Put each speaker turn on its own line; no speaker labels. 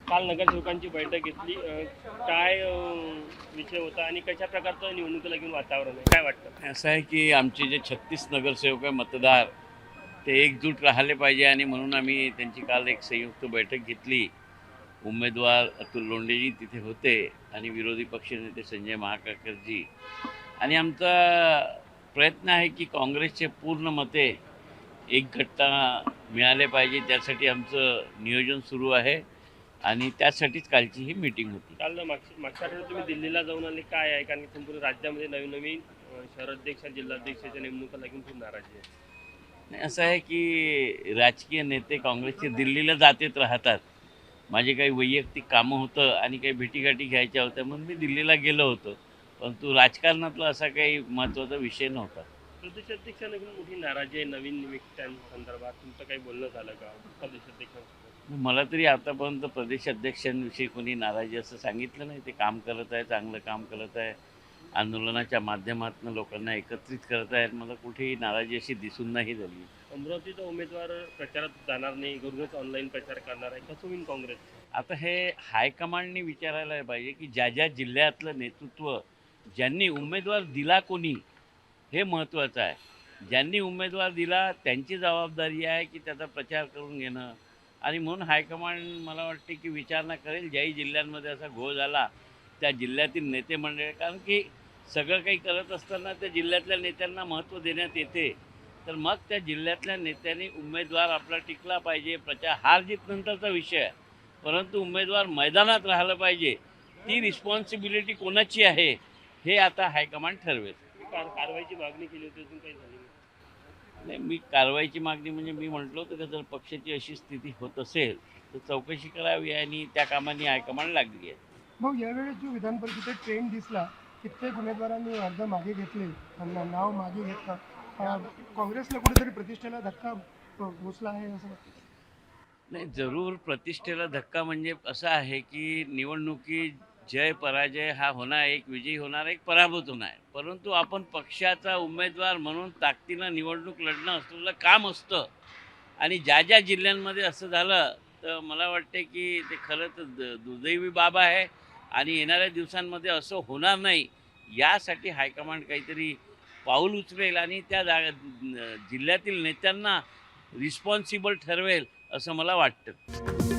काल नगरसेवकांची बैठक घेतली. काय विषय होता आणि कशा प्रकारचं निवडणुकीला घेऊन वातावरण आहे, काय वाटतं?
असं आहे की आमचे जे 36 नगरसेवक आहे मतदार ते एकजूट राहिले पाहिजे आणि म्हणून आम्ही त्यांची काल एक संयुक्त बैठक घेतली. उमेदवार अतुल लोंढेजी तिथे होते आणि विरोधी पक्षनेते संजय महाकाकरजी. आणि आमचा प्रयत्न आहे की काँग्रेसचे पूर्ण मते एकगट्टा मिळाले पाहिजे, त्यासाठी आमचं नियोजन सुरू आहे आणि त्यासाठीच कालची ही मीटिंग होती.
काल मागच्या आठवड्यात तुम्ही दिल्लीला जाऊन आले, काय आहे? कारण की संपूर्ण राज्यामध्ये नवीन नवीन शहराध्यक्ष जिल्हाध्यक्षाच्या नेमणुका लागून खूप नाराजी आहे.
नाही, असं आहे की राजकीय नेते काँग्रेसचे दिल्लीला जातेच राहतात. माझे काही वैयक्तिक कामं होतं आणि काही भेटीगाठी घ्यायच्या होत्या म्हणून मी दिल्लीला गेलो होतो, परंतु राजकारणातला असा काही महत्त्वाचा विषय नव्हता.
प्रदेशाध्यक्षांना घेऊन मोठी नाराजी आहे. नवीन नियुक्त्यांसंदर्भात तुमचं काही बोलणं झालं का प्रदेशाध्यक्षांसोबत?
मला तरी आतापर्यंत प्रदेशाध्यक्षांविषयी कोणी नाराजी असं सांगितलं नाही. ते काम करत आहे, चांगलं काम करत आहे, आंदोलनाच्या माध्यमातून लोकांना एकत्रित करत आहेत. मला कुठेही नाराजी अशी दिसून नाही झाली.
अमरावतीचा उमेदवार प्रचारात जाणार नाही, घरूनच ऑनलाईन प्रचार करणार आहे, कसं होईल काँग्रेस?
आता हे हायकमांडनी विचारायला पाहिजे की ज्या ज्या जिल्ह्यातलं नेतृत्व ज्यांनी उमेदवार दिला कोणी, हे महत्त्वाचं आहे. ज्यांनी उमेदवार दिला त्यांची जबाबदारी आहे की त्याचा प्रचार करून घेणं. आणि म्हणून हायकमांड मला वाटते की विचारणा करेल ज्याही जिल्ह्यांमध्ये असा घोळ झाला त्या जिल्ह्यातील नेते मंडळी, कारण की सगळं काही करत असताना त्या जिल्ह्यातल्या नेत्यांना महत्त्व देण्यात येते. तर मग त्या जिल्ह्यातल्या नेत्यांनी उमेदवार आपला टिकला पाहिजे. प्रचार हार जीत नंतरचा विषय आहे, परंतु उमेदवार मैदानात राहिलं पाहिजे. ती रिस्पॉन्सिबिलिटी कोणाची आहे हे आता हायकमांड ठरवेल.
कारवाईची मागणी केली होती, अजून काही झाली नाही.
नाही, मी कारवाईची मागणी म्हणजे मी म्हटलं होतं की जर पक्षाची अशी स्थिती होत असेल तर चौकशी करावी आणि त्या कामांनी हायकमांड लागली आहे.
भाऊ, यावेळेस जो विधान परिषदेत ट्रेंड दिसला, कित्येक उमेदवारांनी अर्ज मागे घेतले, त्यांना नाव मागे घेतलं. काँग्रेसला कुठेतरी प्रतिष्ठेला धक्का पोचला आहे असं वाटतं?
नाही, जरूर प्रतिष्ठेला धक्का म्हणजे असा आहे की निवडणुकीत जय पराजय हा होणार, एक विजयी होणार, एक पराभूत होणार. परंतु आपण पक्षाचा उमेदवार म्हणून ताकदीनं निवडणूक लढणं असलेलं काम असतं. आणि ज्या ज्या जिल्ह्यांमध्ये असं झालं तर मला वाटते की ते खरं तर दुर्दैवी बाब आहे आणि येणाऱ्या दिवसांमध्ये असं होणार नाही यासाठी हायकमांड काहीतरी पाऊल उचलेल आणि त्या जिल्ह्यातील नेत्यांना रिस्पॉन्सिबल ठरवेल असं मला वाटतं.